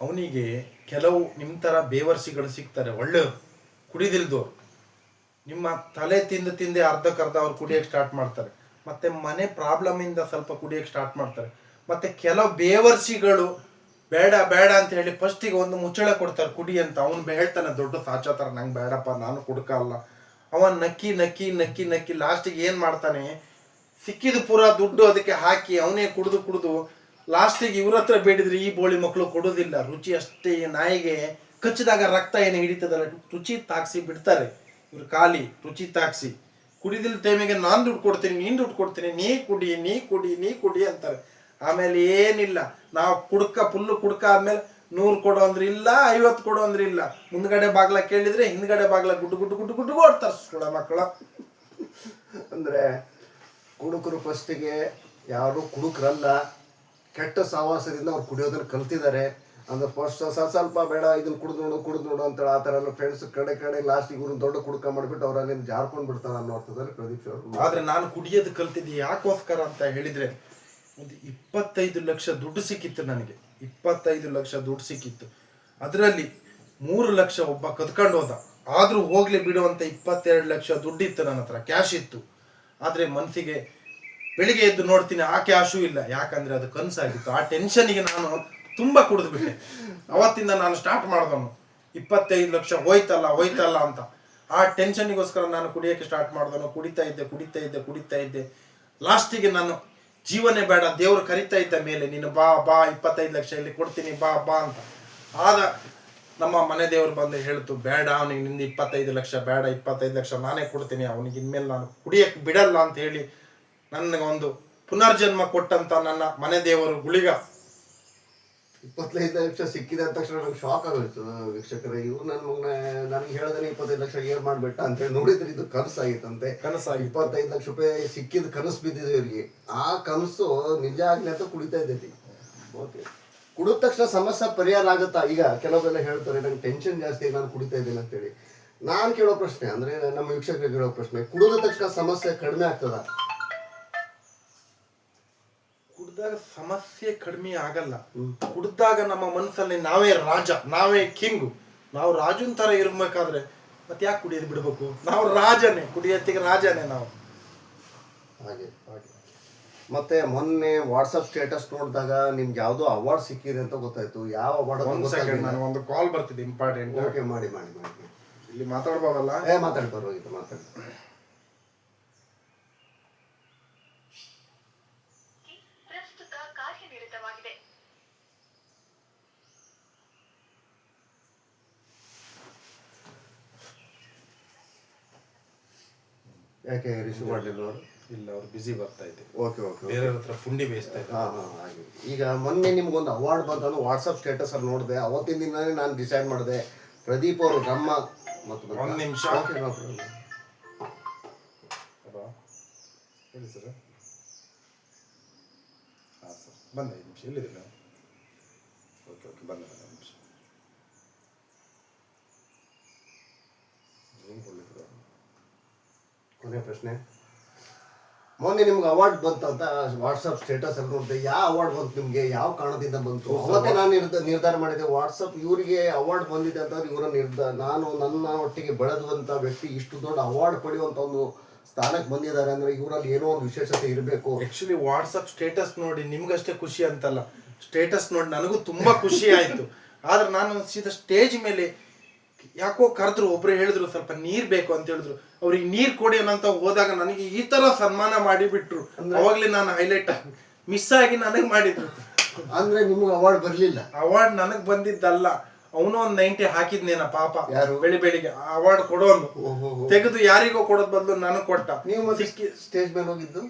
ಅವನಿಗೆ ಕೆಲವು ನಿಮ್ಮ ಥರ ಬೇವರ್ಸಿಗಳು ಸಿಗ್ತಾರೆ, ಒಳ್ಳೆಯವರು ಕುಡಿದಿಲ್ದವ್ರು. ನಿಮ್ಮ ತಲೆ ತಿಂದೆ ಅರ್ಧಕ್ಕರ್ಧ ಅವ್ರು ಕುಡಿಯೋಕ್ಕೆ ಸ್ಟಾರ್ಟ್ ಮಾಡ್ತಾರೆ. ಮತ್ತು ಮನೆ ಪ್ರಾಬ್ಲಮಿಂದ ಸ್ವಲ್ಪ ಕುಡಿಯೋಕ್ಕೆ ಸ್ಟಾರ್ಟ್ ಮಾಡ್ತಾರೆ. ಮತ್ತು ಕೆಲವು ಬೇವರ್ಸಿಗಳು ಬೇಡ ಬೇಡ ಅಂತ ಹೇಳಿ ಫಸ್ಟಿಗೆ ಒಂದು ಮುಚ್ಚಳ ಕೊಡ್ತಾರೆ ಕುಡಿ ಅಂತ. ಅವನು ಹೇಳ್ತಾನೆ ದೊಡ್ಡ ಸಾಚಾತರ, ನಂಗೆ ಬೇಡಪ್ಪ, ನಾನು ಕುಡ್ಕಲ್ಲ. ಅವನ್ ನಕ್ಕಿ ನಕ್ಕಿ ನಕ್ಕಿ ನಕ್ಕಿ ಲಾಸ್ಟಿಗೆ ಏನು ಮಾಡ್ತಾನೆ, ಸಿಕ್ಕಿದ ಪೂರ ದುಡ್ಡು ಅದಕ್ಕೆ ಹಾಕಿ ಅವನೇ ಕುಡಿದು ಲಾಸ್ಟಿಗೆ ಇವ್ರ ಹತ್ರ ಬೇಡಿದ್ರೆ ಈ ಬೋಳಿ ಮಕ್ಕಳು ಕೊಡೋದಿಲ್ಲ. ರುಚಿ ಅಷ್ಟೇ, ನಾಯಿಗೆ ಕಚ್ಚಿದಾಗ ರಕ್ತ ಏನು ಹಿಡಿತದಲ್ಲ, ರುಚಿ ತಾಕ್ಸಿ ಬಿಡ್ತಾರೆ ಇವ್ರು, ಖಾಲಿ ರುಚಿ ತಾಕ್ಸಿ. ಕುಡಿದಿಲ್ಲ ಟೈಮಿಗೆ ನಾನು ದುಡ್ಡು ಕೊಡ್ತೀನಿ, ನೀನು ದುಡ್ಡು ಕೊಡ್ತೀನಿ, ನೀ ಕುಡಿ ಅಂತಾರೆ. ಆಮೇಲೆ ಏನಿಲ್ಲ, ನಾವು ಫುಲ್ಲು ಕುಡ್ಕ ಆದ್ಮೇಲೆ 100 ಕೊಡೋ ಅಂದ್ರೆ ಇಲ್ಲ, 50 ಕೊಡೋ ಅಂದ್ರೆ ಇಲ್ಲ. ಮುಂದ್ಗಡೆ ಬಾಗ್ಲ ಕೇಳಿದ್ರೆ ಹಿಂದ್ಗಡೆ ಬಾಗ್ಲ ಗುಡ್ಡು ಓಡ್ತಾರೆ ಸುಳ ಮಕ್ಕಳ. ಅಂದರೆ ಕುಡುಕರು ಫಸ್ಟಿಗೆ ಯಾರು ಕುಡುಕರಲ್ಲ, ಕೆಟ್ಟ ಸಹವಾಸದಿಂದ ಅವ್ರು ಕುಡಿಯೋದನ್ನ ಕಲ್ತಿದ್ದಾರೆ. ಅಂದ್ರೆ ಫಸ್ಟ್ ಸ್ವಲ್ಪ ಬೇಡ ಇದನ್ನ ಕುಡಿದು ನೋಡು ಅಂತೇಳಿ ಆ ಥರ ಎಲ್ಲ ಫ್ರೆಂಡ್ಸ್ ಕಡೆ ಲಾಸ್ಟಿಗೆ ಇವ್ರನ್ನ ದೊಡ್ಡ ಕುಡುಕ ಮಾಡಿಬಿಟ್ಟು ಅವ್ರು ಅಲ್ಲಿಂದ ಜಾರ್ಕೊಂಡು ಬಿಡ್ತಾರೆ ಅನ್ನೋ ಅರ್ಥದಲ್ಲಿ ಪ್ರದೀಪ್ ಅವರು. ಆದ್ರೆ ನಾನು ಕುಡಿಯೋದು ಕಲ್ತಿದ್ದೆ ಯಾಕೋಸ್ಕರ ಅಂತ ಹೇಳಿದ್ರೆ, ಒಂದು 25 ಲಕ್ಷ ದುಡ್ಡು ಸಿಕ್ಕಿತ್ತು ನನಗೆ. 25 ಲಕ್ಷ ದುಡ್ಡು ಸಿಕ್ಕಿತ್ತು. ಅದರಲ್ಲಿ 3 ಲಕ್ಷ ಒಬ್ಬ ಕದ್ಕೊಂಡು ಹೋದ. ಆದ್ರೂ ಹೋಗ್ಲಿ ಬಿಡುವಂತ 22 ಲಕ್ಷ ದುಡ್ಡಿತ್ತು ನನ್ನ ಹತ್ರ, ಕ್ಯಾಶ್ ಇತ್ತು. ಆದ್ರೆ ಮನಸ್ಸಿಗೆ ಬೆಳಿಗ್ಗೆ ಎದ್ದು ನೋಡ್ತೀನಿ ಆ ಕ್ಯಾಶು ಇಲ್ಲ. ಯಾಕಂದ್ರೆ ಅದು ಕನಸಾಗಿತ್ತು. ಆ ಟೆನ್ಷನ್ಗೆ ನಾನು ತುಂಬಾ ಕುಡಿದು ಬಿಟ್ಟೆ. ಅವತ್ತಿಂದ ನಾನು ಸ್ಟಾರ್ಟ್ ಮಾಡ್ದವನು, 25 ಲಕ್ಷ ಹೋಯ್ತಲ್ಲ ಅಂತ. ಆ ಟೆನ್ಷನ್ಗೋಸ್ಕರ ನಾನು ಕುಡಿಯೋಕ್ಕೆ ಸ್ಟಾರ್ಟ್ ಮಾಡ್ದವನು. ಕುಡಿತಾ ಇದ್ದೆ. ಲಾಸ್ಟಿಗೆ ನಾನು ಜೀವನೇ ಬೇಡ, ದೇವರು ಕರಿತಾ ಇದ್ದ ಮೇಲೆ, ನೀನು ಬಾ 25 ಲಕ್ಷ ಇಲ್ಲಿ ಕೊಡ್ತೀನಿ ಬಾ ಅಂತ. ಆಗ ನಮ್ಮ ಮನೆ ದೇವರು ಬಂದು ಹೇಳ್ತು, ಬೇಡ ಅವನಿಗೆ ನಿಂದು 25 ಲಕ್ಷ ಬೇಡ, 25 ಲಕ್ಷ ನಾನೇ ಕೊಡ್ತೀನಿ, ಅವನಿಗೆ ಇನ್ಮೇಲೆ ನಾನು ಕುಡಿಯಕ್ಕೆ ಬಿಡಲ್ಲ ಅಂತ ಹೇಳಿ ನನಗೊಂದು ಪುನರ್ಜನ್ಮ ಕೊಟ್ಟಂತ ನನ್ನ ಮನೆ ದೇವರು ಗುಳಿಗ. 25 ಲಕ್ಷ ಸಿಕ್ಕಿದೆ ಅಂದ ತಕ್ಷಣ ನಂಗೆ ಶಾಕ್ ಆಗೋಯ್ತು ವೀಕ್ಷಕರೇ. ಇವ್ರು ನನಗೆ ಹೇಳ್ದೇನೆ 25 ಲಕ್ಷ ಏರ್ ಮಾಡ್ಬಿಟ್ಟ ಅಂತೇಳಿ ನೋಡಿದ್ರೆ ಇದು ಕನಸಾಗಿತ್ತಂತೆ. 25 ಲಕ್ಷ ರೂಪಾಯಿ ಸಿಕ್ಕಿದ ಕನಸು ಬಿದ್ದಿದೆ ಇವರಿಗೆ. ಆ ಕನಸು ನಿಜ ಆಗ್ಲಿ ಅಂತ ಕುಡಿತಾ ಇದ್ದೀವಿ. ಓಕೆ, ಕುಡಿದ ತಕ್ಷಣ ಸಮಸ್ಯೆ ಪರಿಹಾರ ಆಗುತ್ತಾ? ಈಗ ಕೆಲವರೆಲ್ಲ ಹೇಳ್ತಾರೆ ನಂಗೆ ಟೆನ್ಷನ್ ಜಾಸ್ತಿ, ನಾನು ಕುಡಿತಾ ಇದ್ದೀನಿ ಅಂತೇಳಿ. ನಾನು ಕೇಳೋ ಪ್ರಶ್ನೆ ಅಂದ್ರೆ, ನಮ್ಮ ವೀಕ್ಷಕರಿಗೆ ಕೇಳೋ ಪ್ರಶ್ನೆ, ಕುಡಿದ ತಕ್ಷಣ ಸಮಸ್ಯೆ ಕಡಿಮೆ ಆಗ್ತದ? ಕುಡ್ದಾಗ ಸಮಸ್ಯೆ ಕಡಿಮೆ ಆಗಲ್ಲ. ಕುಡ್ದಾಗ ನಮ್ಮ ಮನಸ್ಸಲ್ಲಿ ನಾವೇ ರಾಜ, ನಾವೇ ಕಿಂಗು. ನಾವು ರಾಜನ್ ತರ ಇರ್ಬೇಕಾದ್ರೆ ಮತ್ತೆ ಯಾಕೆ ಕುಡಿಯೋದು ಬಿಡ್ಬೇಕು? ನಾವು ರಾಜನೇ, ಕುಡಿಯೋತ್ತಿಗೆ ರಾಜನೇ ನಾವು. ಹಾಗೆ ಮತ್ತೆ ಮೊನ್ನೆ ವಾಟ್ಸಪ್ ಸ್ಟೇಟಸ್ ನೋಡಿದಾಗ ನಿಮ್ಗೆ ಯಾವುದೋ ಅವಾರ್ಡ್ ಸಿಕ್ಕಿದೆ ಅಂತ ಗೊತ್ತಾಯ್ತು. ಯಾವ ಅವಾರ್ಡ್? ನಾನು ಒಂದು ಕಾಲ್ ಬರ್ತಿದೆ ಇಂಪಾರ್ಟೆಂಟ್. ಓಕೆ, ಮಾಡಿ. ಇಲ್ಲಿ ಮಾತಾಡ್ಬೋದಲ್ಲ? ಮಾತಾಡಿ, ಪರವಾಗಿತ್ತು, ಮಾತಾಡಿ. ಯಾಕೆ ರಿಸೀವ್ ಮಾಡಲಿಲ್ಲ ಅವರು? ಇಲ್ಲ, ಅವ್ರು ಬಿಸಿ ಬರ್ತಾ ಇದೆ. ಓಕೆ, ಬೇರೆಯವ್ರ ಹತ್ರ ಪುಂಡಿ ಬೇಯಿಸ್ತಾ ಇದ್ದಾರೆ. ಹಾಗೆ. ಈಗ ಮೊನ್ನೆ ನಿಮ್ಗೊಂದು ಅವಾರ್ಡ್ ಬಂತು, ವಾಟ್ಸಪ್ ಸ್ಟೇಟಸ್ ಅಲ್ಲಿ ನೋಡಿದೆ. ಅವತ್ತಿನ ದಿನನೇ ನಾನು ಡಿಸೈಡ್ ಮಾಡಿದೆ, ಪ್ರದೀಪ್ ಅವರು ನಮ್ಮ ಮತ್ತು ಒಂದು ನಿಮಿಷ ಹೇಳಿ ಸರ್. ಹಾಂ ಸರ್, ಬಂದ 5 ನಿಮಿಷ. ಎಲ್ಲಿದ್ದೀರಾ? ಓಕೆ, ಬಂದ 5 ನಿಮಿಷ. ಕೊನೆ ಪ್ರಶ್ನೆ, ಮೊನ್ನೆ ನಿಮ್ಗೆ ಅವಾರ್ಡ್ ಬಂತು ಅಂತ ವಾಟ್ಸಪ್ ಸ್ಟೇಟಸ್ ಅಲ್ಲಿ ನೋಡಿದೆ. ಯಾವ ಅವಾರ್ಡ್ ಬಂತು ನಿಮ್ಗೆ? ಯಾವ ಕಾರಣದಿಂದ ಬಂತು? ಅವತ್ತೇ ನಾನು ನಿರ್ಧಾರ ಮಾಡಿದೆ, ವಾಟ್ಸಪ್ ಇವರಿಗೆ ಅವಾರ್ಡ್ ಬಂದಿದೆ ಅಂತಂದ್ರೆ ಇವರ ನಾನು ನನ್ನ ಒಟ್ಟಿಗೆ ಬೆಳೆದುವಂಥ ವ್ಯಕ್ತಿ ಇಷ್ಟು ದೊಡ್ಡ ಅವಾರ್ಡ್ ಪಡೆಯುವಂಥ ಒಂದು ಸ್ಥಾನಕ್ಕೆ ಬಂದಿದ್ದಾರೆ ಅಂದ್ರೆ ಇವರಲ್ಲಿ ಏನೋ ಒಂದು ವಿಶೇಷತೆ ಇರಬೇಕು. ಆಕ್ಚುಲಿ ವಾಟ್ಸಪ್ ಸ್ಟೇಟಸ್ ನೋಡಿ ನಿಮ್ಗಷ್ಟೇ ಖುಷಿ ಅಂತಲ್ಲ, ಸ್ಟೇಟಸ್ ನೋಡಿ ನನಗೂ ತುಂಬಾ ಖುಷಿ ಆಯ್ತು. ಆದ್ರೆ ನಾನು ಸೀದಾ ಸ್ಟೇಜ್ ಮೇಲೆ ಯಾಕೋ ಕರೆದ್ರು, ಒಬ್ರು ಹೇಳಿದ್ರು ಸ್ವಲ್ಪ ನೀರ್ ಬೇಕು ಅಂತ ಹೇಳಿದ್ರು. ಅವ್ರಿಗೆ ನೀರ್ ಕೊಡಿ ಅನ್ನಂತ ಹೋದಾಗ ನನಗೆ ಈ ತರ ಸನ್ಮಾನ ಮಾಡಿ ಬಿಟ್ರು. ಅವಾಗ್ಲೇ ನಾನು ಹೈಲೈಟ್ ಮಿಸ್ ಆಗಿ ನನಗ್ ಮಾಡಿದ್ರು. ಅಂದ್ರೆ ನಿಮ್ಗೆ ಅವಾರ್ಡ್ ಬರ್ಲಿಲ್ಲ? ಅವಾರ್ಡ್ ನನಗ್ ಬಂದಿದ್ದಲ್ಲ, ಅವನು ಒಂದ್ 90 ಹಾಕಿದ್ನೇನ ಪಾಪ. ಬೆಳಿಗ್ಗೆ ಅವಾರ್ಡ್ ಕೊಡೋನು ತೆಗೆದು ಯಾರಿಗೋ ಕೊಡೋದ್ ಬದಲು ನನಗ್ ಕೊಟ್ಟ. ನೀವು ಸ್ಟೇಜ್ ಮೇಲೆ ಹೋಗಿದ್ದು?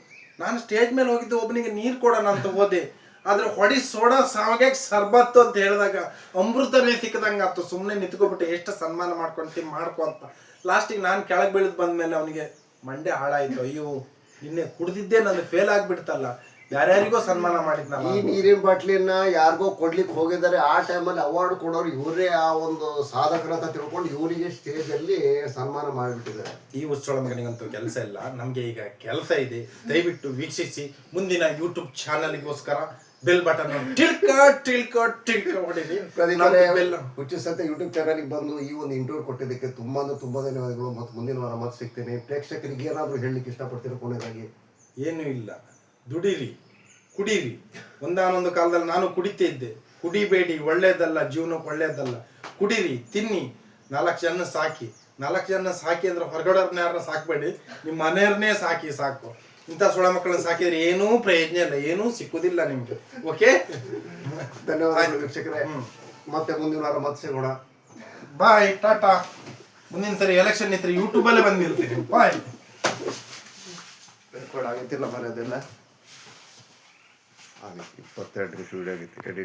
ನಾನು ಸ್ಟೇಜ್ ಮೇಲೆ ಹೋಗಿದ್ದು ಒಬ್ಬನಿಗೆ ನೀರ್ ಕೊಡೋಣ ಅಂತ ಹೋದೆ. ಆದ್ರೆ ಹೊಡಿ ಸೋಡಾ ಸಾವಾಗ ಸರ್ಬತ್ತು ಅಂತ ಹೇಳಿದಾಗ ಅಮೃತನೇ ಸಿಕ್ಕದಂಗ ಆಯ್ತು. ಸುಮ್ಮನೆ ನಿಂತ್ಕೊಬಿಟ್ಟು ಎಷ್ಟು ಸನ್ಮಾನ ಮಾಡ್ಕೊ ಅಂತ. ಲಾಸ್ಟಿಗೆ ನಾನು ಕೆಳಗೆ ಬೆಳೆದು ಬಂದ್ಮೇಲೆ ಅವನಿಗೆ ಮಂಡೆ ಹಾಳಾಯ್ತು. ಅಯ್ಯೋ, ನಿನ್ನೆ ಕುಡ್ದಿದ್ದೆ ನನಗೆ ಫೇಲ್ ಆಗ್ಬಿಡ್ತಲ್ಲ, ಯಾರ್ಯಾರಿಗೋ ಸನ್ಮಾನ ಮಾಡಿದ್ನಲ್ಲ. ಈ ನೀರಿನ ಬಾಟ್ಲಿನ ಯಾರಿಗೋ ಕೊಡ್ಲಿಕ್ಕೆ ಹೋಗಿದ್ದಾರೆ, ಆ ಟೈಮಲ್ಲಿ ಅವಾರ್ಡ್ ಕೊಡೋರು ಇವರೇ ಆ ಒಂದು ಸಾಧಕರ ಅಂತ ತಿಳ್ಕೊಂಡು ಇವರಿಗೆ ಸ್ಟೇಜ್ ಅಲ್ಲಿ ಸನ್ಮಾನ ಮಾಡಿಬಿಟ್ಟಿದ್ದಾರೆ. ಈ ಹುಚ್ಚೋಳ ಮಗನಿಗಂತೂ ಕೆಲಸ ಇಲ್ಲ, ನಮ್ಗೆ ಈಗ ಕೆಲಸ ಇದೆ. ದಯವಿಟ್ಟು ವೀಕ್ಷಿಸಿ. ಮುಂದಿನ ಯೂಟ್ಯೂಬ್ ಚಾನಲ್ಗೋಸ್ಕರ ಬೆಲ್ ಬಟನ್ ಟಿಲ್ಕ ಹೊಡಿರಿ. ಹುಚ್ಚು ಸಂತೆ ಯೂಟ್ಯೂಬ್ ಚಾನಲ್ಗೆ ಬಂದು ಈ ಒಂದು ಇಂಟರ್ವ್ಯೂ ಕೊಟ್ಟಿದ್ದಕ್ಕೆ ತುಂಬಾ ಧನ್ಯವಾದಗಳು. ಮತ್ತು ಮುಂದಿನ ವಾರ ಮತ್ತೆ ಸಿಗ್ತೀನಿ. ಪ್ರೇಕ್ಷಕರಿಗೆ ಏನಾದರೂ ಹೇಳಲಿಕ್ಕೆ ಇಷ್ಟಪಡ್ತೀರೋ ಕೊನೆಯದಾಗಿ? ಏನೂ ಇಲ್ಲ, ದುಡಿರಿ, ಕುಡೀರಿ. ಒಂದಾನೊಂದು ಕಾಲದಲ್ಲಿ ನಾನು ಕುಡಿತಾ ಇದ್ದೆ. ಕುಡಿಬೇಡಿ, ಒಳ್ಳೇದಲ್ಲ, ಜೀವನಕ್ಕೆ ಒಳ್ಳೇದಲ್ಲ. ಕುಡೀರಿ, ತಿನ್ನಿ, 4 ಜನ ಸಾಕಿ. 4 ಜನ ಸಾಕಿ ಅಂದ್ರೆ ಹೊರಗಡೆಯವ್ರನ್ನ ಯಾರನ್ನ ಸಾಕಬೇಡಿ, ನಿಮ್ಮ ಮನೆಯವ್ರನ್ನೇ ಸಾಕಿ ಸಾಕು. ಇಂಥ ಸುಳ ಮಕ್ಕಳನ್ನ ಸಾಕಿದ್ರೆ ಏನೂ ಪ್ರಯೋಜನ ಇಲ್ಲ, ಏನೂ ಸಿಕ್ಕುದಿಲ್ಲ ನಿಮ್ಗೆ. ಓಕೆ, ಧನ್ಯವಾದಗಳು ವೀಕ್ಷಕರೇ. ಮತ್ತೆ ಮುಂದಿನ ವಾರ ಮತ್ತೆ ಸಿಗೋಣ. ಬಾಯ್, ಟಾಟಾ. ಮುಂದಿನ ಸರಿ ಎಲೆಕ್ಷನ್ ಇದ್ರೆ ಯೂಟ್ಯೂಬಲ್ಲೇ ಬಂದಿರ್ತೀನಿ. ಬಾಯ್. ರೆಕಾರ್ಡ್ ಆಗೈತಿಲ್ಲ ಮನೆ ಅದೆಲ್ಲ ಆಗಿ 22 ನಿಮಿಷ ವಿಡಿಯೋ ಆಗೈತಿ.